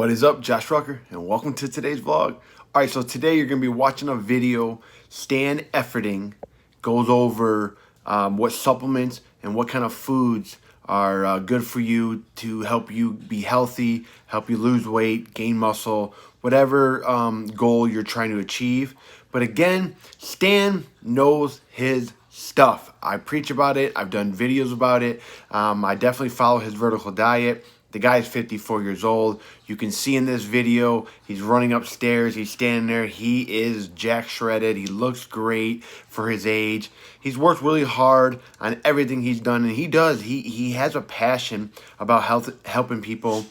What is up, Josh Rucker, and welcome to today's vlog. All right, so today you're going to be watching a video. Stan Efferding goes over what supplements and what kind of foods are good for you to help you be healthy, help you lose weight, gain muscle, whatever goal you're trying to achieve. But again, Stan knows his stuff. I preach about it. I've done videos about it. I definitely follow his vertical diet. The guy's 54 years old. You can see in this video, he's running upstairs. He's standing there. He is jack shredded. He looks great for his age. He's worked really hard on everything he's done, and he does. He has a passion about helping people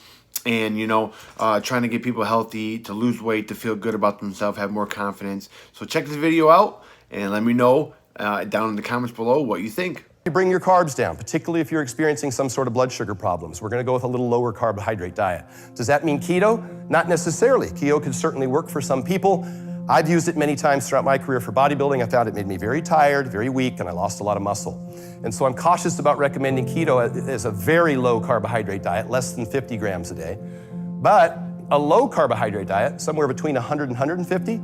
and, you know, trying to get people healthy, to lose weight, to feel good about themselves, have more confidence. So check this video out and let me know down in the comments below what you think. You bring your carbs down, particularly if you're experiencing some sort of blood sugar problems. We're gonna go with a little lower carbohydrate diet. Does that mean keto? Not necessarily. Keto could certainly work for some people. I've used it many times throughout my career for bodybuilding. I found it made me very tired, very weak, and I lost a lot of muscle. And so I'm cautious about recommending keto as a very low carbohydrate diet, less than 50 grams a day. But a low carbohydrate diet, somewhere between 100 and 150,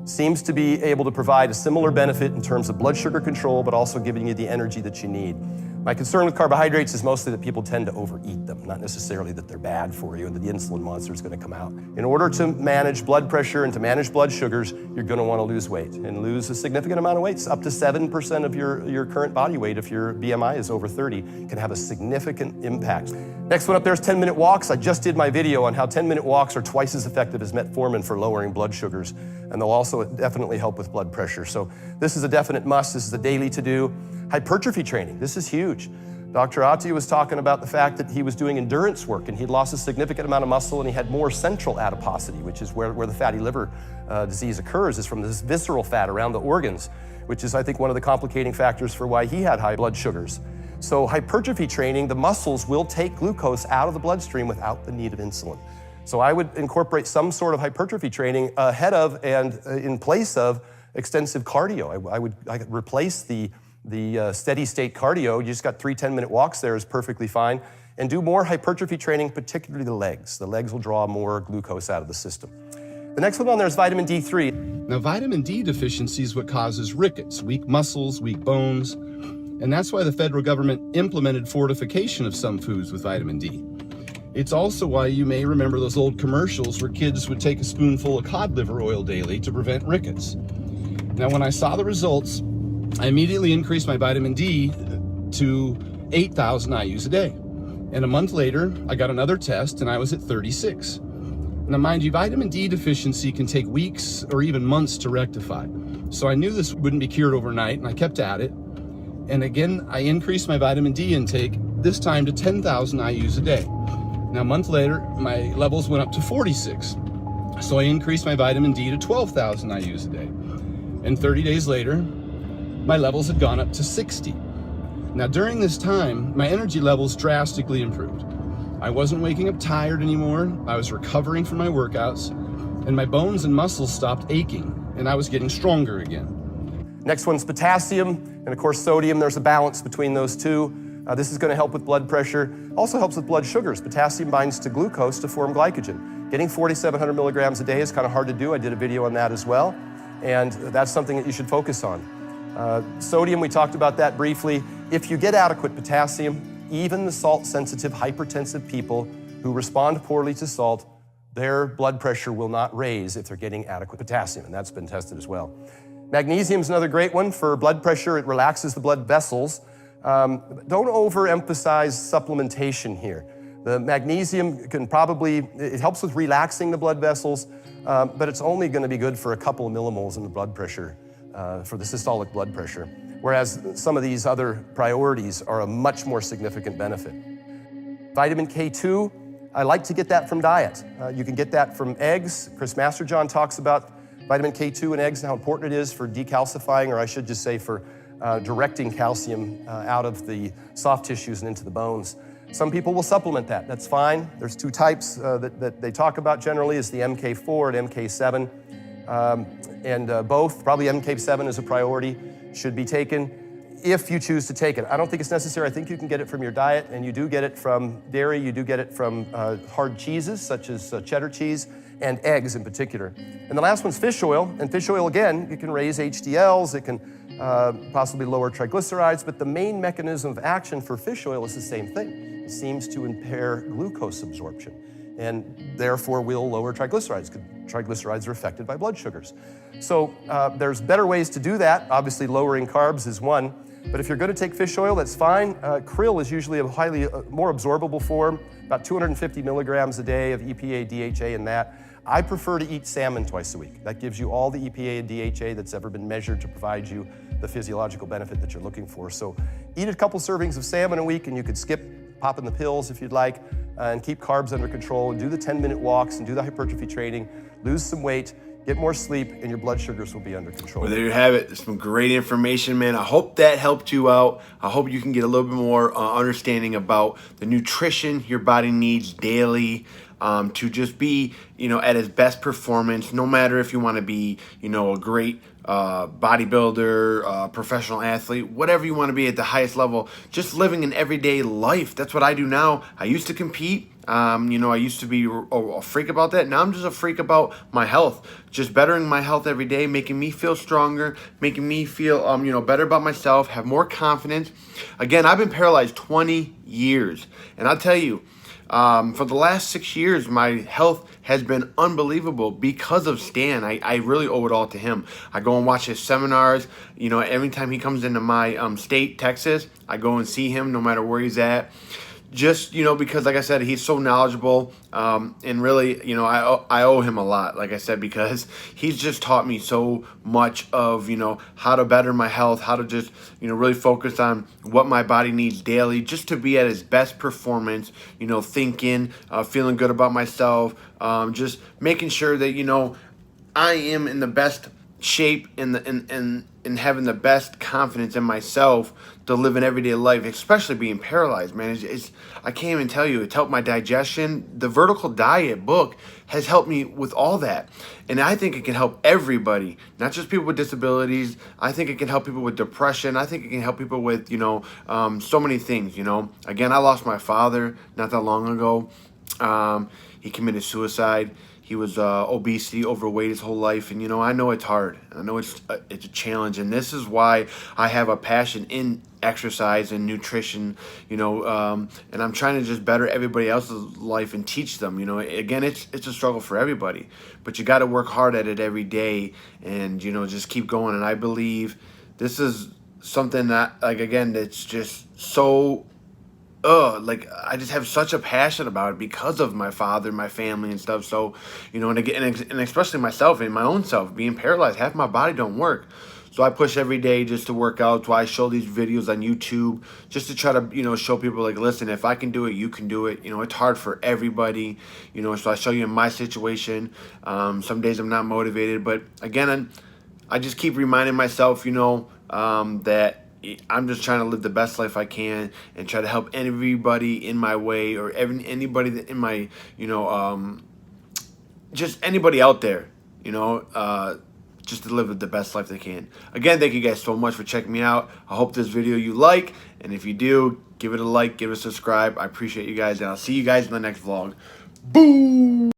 seems to be able to provide a similar benefit in terms of blood sugar control, but also giving you the energy that you need. My concern with carbohydrates is mostly that people tend to overeat them, not necessarily that they're bad for you and that the insulin monster is going to come out. In order to manage blood pressure and to manage blood sugars, you're going to want to lose weight and lose a significant amount of weight. It's up to 7% of your current body weight. If your BMI is over 30, can have a significant impact. Next one up there is 10-minute walks. I just did my video on how 10-minute walks are twice as effective as metformin for lowering blood sugars, and they'll also definitely help with blood pressure. So this is a definite must. This is a daily to-do. Hypertrophy training, this is huge. Dr. Ati was talking about the fact that he was doing endurance work and he'd lost a significant amount of muscle and he had more central adiposity, which is where the fatty liver disease occurs, is from this visceral fat around the organs, which is, I think, one of the complicating factors for why he had high blood sugars. So hypertrophy training, the muscles will take glucose out of the bloodstream without the need of insulin. So I would incorporate some sort of hypertrophy training ahead of and in place of extensive cardio. I would replace the steady state cardio. You just got 3 10-minute walks there is perfectly fine. And do more hypertrophy training, particularly the legs. The legs will draw more glucose out of the system. The next one on there is vitamin D3. Now, vitamin D deficiency is what causes rickets, weak muscles, weak bones. And that's why the federal government implemented fortification of some foods with vitamin D. It's also why you may remember those old commercials where kids would take a spoonful of cod liver oil daily to prevent rickets. Now, when I saw the results, I immediately increased my vitamin D to 8,000 IUs a day. And a month later, I got another test and I was at 36. Now, mind you, vitamin D deficiency can take weeks or even months to rectify. So I knew this wouldn't be cured overnight and I kept at it. And again, I increased my vitamin D intake, this time to 10,000 IUs a day. Now, a month later, my levels went up to 46. So I increased my vitamin D to 12,000 IUs a day. And 30 days later, my levels had gone up to 60. Now, during this time, my energy levels drastically improved. I wasn't waking up tired anymore. I was recovering from my workouts, and my bones and muscles stopped aching, and I was getting stronger again. Next one's potassium, and of course sodium. There's a balance between those two. This is going to help with blood pressure. Also helps with blood sugars. Potassium binds to glucose to form glycogen. Getting 4,700 milligrams a day is kind of hard to do. I did a video on that as well, and that's something that you should focus on. Sodium, we talked about that briefly. If you get adequate potassium, even the salt-sensitive, hypertensive people who respond poorly to salt, their blood pressure will not raise if they're getting adequate potassium, and that's been tested as well. Magnesium is another great one for blood pressure. It relaxes the blood vessels. Don't overemphasize supplementation here. The magnesium it helps with relaxing the blood vessels, but it's only going to be good for a couple of millimoles in the blood pressure. For the systolic blood pressure, whereas some of these other priorities are a much more significant benefit. Vitamin K2, I like to get that from diet. You can get that from eggs. Chris Masterjohn talks about vitamin K2 in eggs and how important it is for decalcifying, or I should just say for directing calcium out of the soft tissues and into the bones. Some people will supplement that. That's fine. There's 2 types that they talk about generally, is the MK4 and MK7. Both, probably MK7 is a priority, should be taken. if you choose to take it. I don't think it's necessary. I think you can get it from your diet, and you do get it from dairy. You do get it from hard cheeses, such as cheddar cheese, and eggs in particular. And the last one's fish oil. And fish oil, again, it can raise HDLs, it can possibly lower triglycerides, but the main mechanism of action for fish oil is the same thing. It seems to impair glucose absorption, and therefore will lower triglycerides, because triglycerides are affected by blood sugars. So there's better ways to do that. Obviously, lowering carbs is one. But if you're going to take fish oil, that's fine. Krill is usually a highly more absorbable form, about 250 milligrams a day of EPA, DHA in that. I prefer to eat salmon twice a week. That gives you all the EPA and DHA that's ever been measured to provide you the physiological benefit that you're looking for. So eat a couple servings of salmon a week, and you could skip popping the pills if you'd like, and keep carbs under control, and do the 10-minute walks, and do the hypertrophy training, lose some weight, get more sleep, and your blood sugars will be under control. Well, there you have it. Some great information, man. I hope that helped you out. I hope you can get a little bit more understanding about the nutrition your body needs daily to just be, at its best performance, no matter if you want to be, a great bodybuilder, professional athlete, whatever you want to be at the highest level, just living an everyday life. That's what I do now. I used to compete. I used to be a freak about that. Now I'm just a freak about my health, just bettering my health every day, making me feel stronger, making me feel, better about myself, have more confidence. Again, I've been paralyzed 20 years. And I'll tell you, for the last 6 years, my health has been unbelievable because of Stan. I really owe it all to him. I go and watch his seminars. Every time he comes into my state, Texas, I go and see him no matter where he's at. Just, because like I said, he's so knowledgeable, and really, I owe him a lot, like I said, because he's just taught me so much of, how to better my health, how to just, really focus on what my body needs daily, just to be at his best performance, thinking, feeling good about myself, just making sure that, I am in the best shape and having the best confidence in myself to live an everyday life, especially being paralyzed, man. I can't even tell you. It's helped my digestion. The Vertical Diet book has helped me with all that. And I think it can help everybody, not just people with disabilities. I think it can help people with depression. I think it can help people with, so many things, Again, I lost my father not that long ago. He committed suicide. He was obesity, overweight his whole life, and I know it's hard. I know it's a challenge, and this is why I have a passion in exercise and nutrition, and I'm trying to just better everybody else's life and teach them. Again, it's a struggle for everybody, but you got to work hard at it every day, and just keep going. And I believe this is something that, that's just so. I just have such a passion about it because of my father, my family, and stuff. So, and especially myself and my own self, being paralyzed, half my body don't work. So I push every day just to work out. So I show these videos on YouTube just to try to, show people, like, listen, if I can do it, you can do it. It's hard for everybody, so I show you in my situation. Some days I'm not motivated, but again, I just keep reminding myself, that I'm just trying to live the best life I can and try to help everybody in my way, or anybody that in my, just anybody out there, just to live the best life they can. Again, thank you guys so much for checking me out. I hope this video you like, and if you do, give it a like, give it a subscribe. I appreciate you guys, and I'll see you guys in the next vlog. Boom!